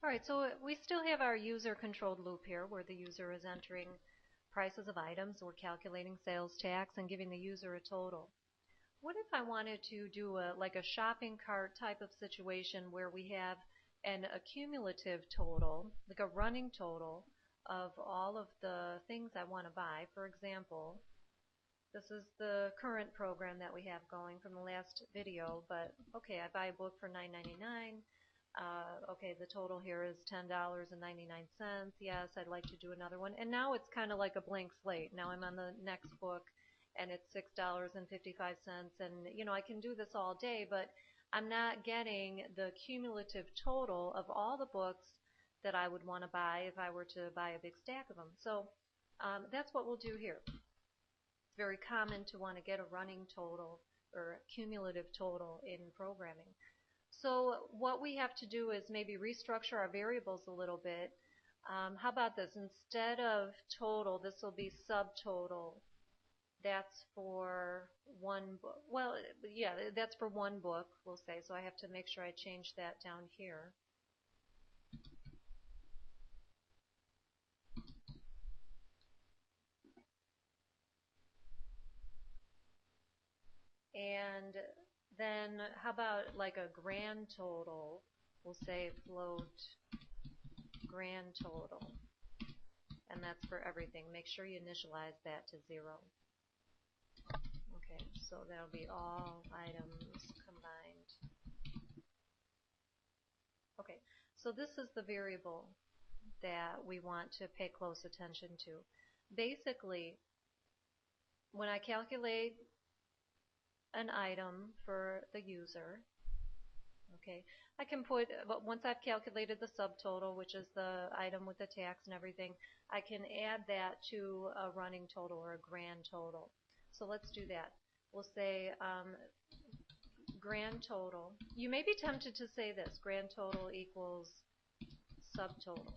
All right, so we still have our user-controlled loop here where the user is entering prices of items. We're calculating sales tax and giving the user a total. What if I wanted to do like a shopping cart type of situation where we have an accumulative total, like a running total of all of the things I want to buy? For example, this is the current program that we have going from the last video, but okay, I buy a book for $9.99. Okay, the total here is $10.99. Yes, I'd like to do another one. And now it's kind of like a blank slate. Now I'm on the next book and it's $6.55. And, you know, I can do this all day, but I'm not getting the cumulative total of all the books that I would want to buy if I were to buy a big stack of them. So that's what we'll do here. It's very common to want to get a running total or cumulative total in programming. So what we have to do is maybe restructure our variables a little bit. How about this? Instead of total, this will be subtotal. That's for one book. Well, yeah, that's for one book, we'll say. So I have to make sure I change that down here. And then how about like a grand total? We'll say float grand total. And that's for everything. Make sure you initialize that to 0. Okay, so that'll be all items combined. Okay, so this is the variable that we want to pay close attention to. Basically, when I calculate an item for the user, okay, I can put, once I've calculated the subtotal, which is the item with the tax and everything, I can add that to a running total or a grand total. So let's do that. We'll say grand total. You may be tempted to say this, grand total equals subtotal.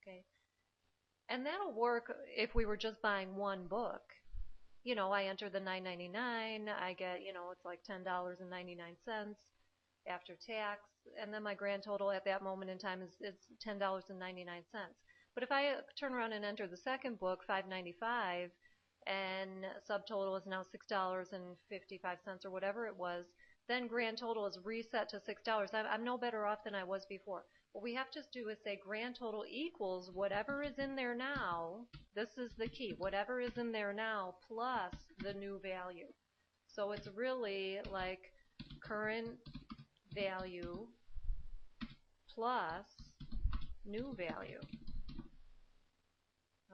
Okay, and that'll work if we were just buying one book. You know, I enter the $9.99, I get, you know, it's like $10.99 after tax, and then my grand total at that moment in time is $10.99. But if I turn around and enter the second book, $5.95, and subtotal is now $6.55 or whatever it was, then grand total is reset to $6. I'm no better off than I was before. What we have to do is say grand total equals whatever is in there now. This is the key. Whatever is in there now plus the new value. So it's really like current value plus new value.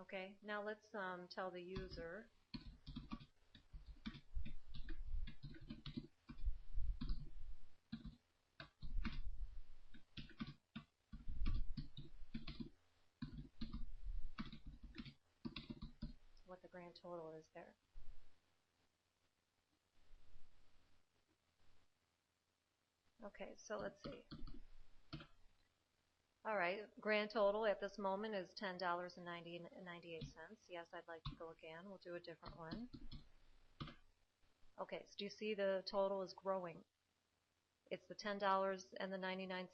Okay, now let's tell the user. What the grand total is there. Okay, so let's see. All right, grand total at this moment is $10.98. Yes, I'd like to go again. We'll do a different one. Okay, so do you see the total is growing? It's the $10.99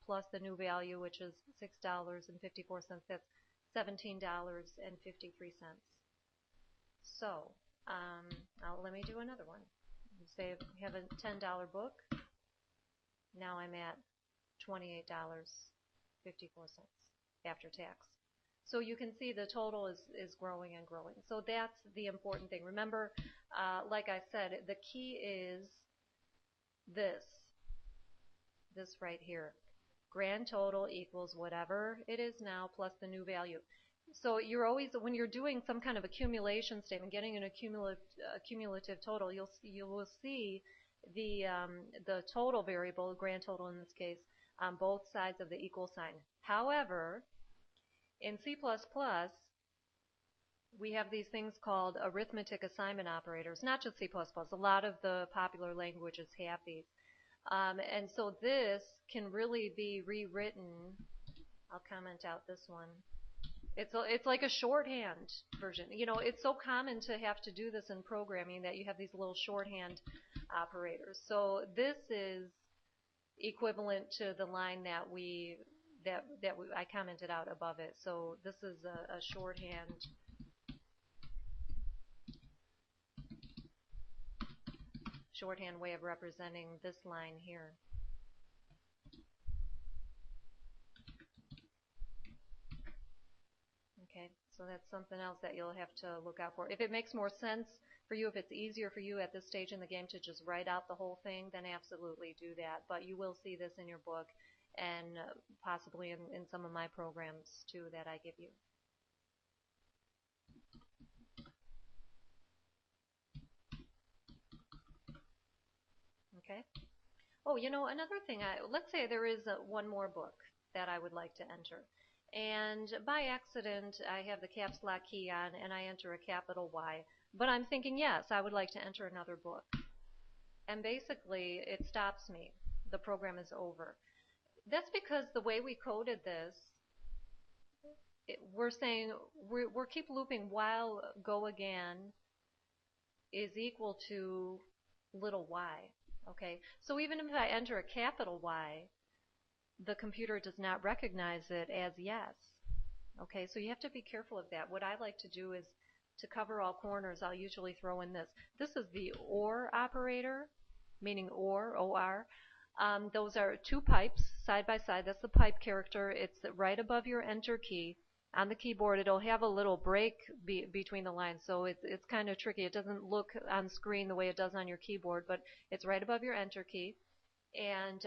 plus the new value, which is $6.54. That's $17.53. So let me do another one. Say we have a $10 book. Now I'm at $28.54 after tax. So you can see the total is growing and growing. So that's the important thing. Remember, like I said, the key is this right here. Grand total equals whatever it is now plus the new value. So you're always, when you're doing some kind of accumulation statement, getting an cumulative total, you will see the total variable, grand total in this case, on both sides of the equal sign. However, in C++, we have these things called arithmetic assignment operators. Not just C++, a lot of the popular languages have these. And so this can really be rewritten. I'll comment out this one. It's like a shorthand version. You know, it's so common to have to do this in programming that you have these little shorthand operators. So this is equivalent to the line that I commented out above it. So this is a shorthand way of representing this line here. Okay, so that's something else that you'll have to look out for. If it makes more sense for you, if it's easier for you at this stage in the game to just write out the whole thing, then absolutely do that. But you will see this in your book and possibly in some of my programs too that I give you. Okay. Oh, another thing, let's say there is one more book that I would like to enter. And by accident, I have the caps lock key on and I enter a capital Y. But I'm thinking, yes, I would like to enter another book. And basically, it stops me. The program is over. That's because the way we coded this, we're saying we're keep looping while go again is equal to little y. Okay, so even if I enter a capital Y, the computer does not recognize it as yes. Okay, so you have to be careful of that. What I like to do is to cover all corners, I'll usually throw in this. This is the OR operator, meaning OR, O-R. Those are two pipes side by side. That's the pipe character. It's right above your enter key. On the keyboard, it'll have a little break between the lines, so it's kind of tricky. It doesn't look on screen the way it does on your keyboard, but it's right above your enter key. And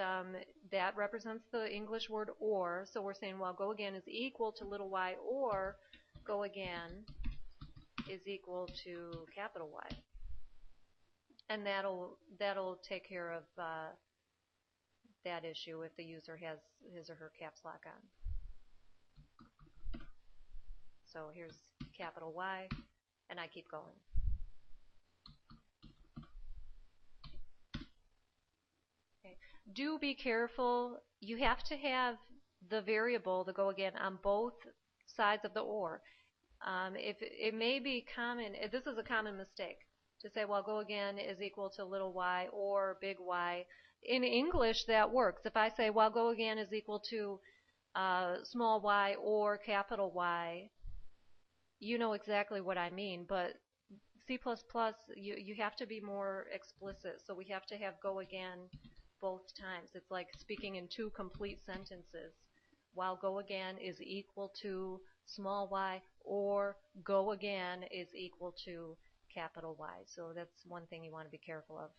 that represents the English word or. So we're saying, well, go again is equal to little y, or go again is equal to capital Y. And that'll take care of that issue if the user has his or her caps lock on. So here's capital Y, and I keep going. Okay. Do be careful. You have to have the variable, the go again, on both sides of the or. If it may be common, this is a common mistake, to say, well, go again is equal to little y or big Y. In English, that works. If I say, well, go again is equal to small y or capital Y, you know exactly what I mean. But C++, you have to be more explicit. So we have to have go again both times. It's like speaking in two complete sentences. While go again is equal to small y, or go again is equal to capital Y. So that's one thing you want to be careful of.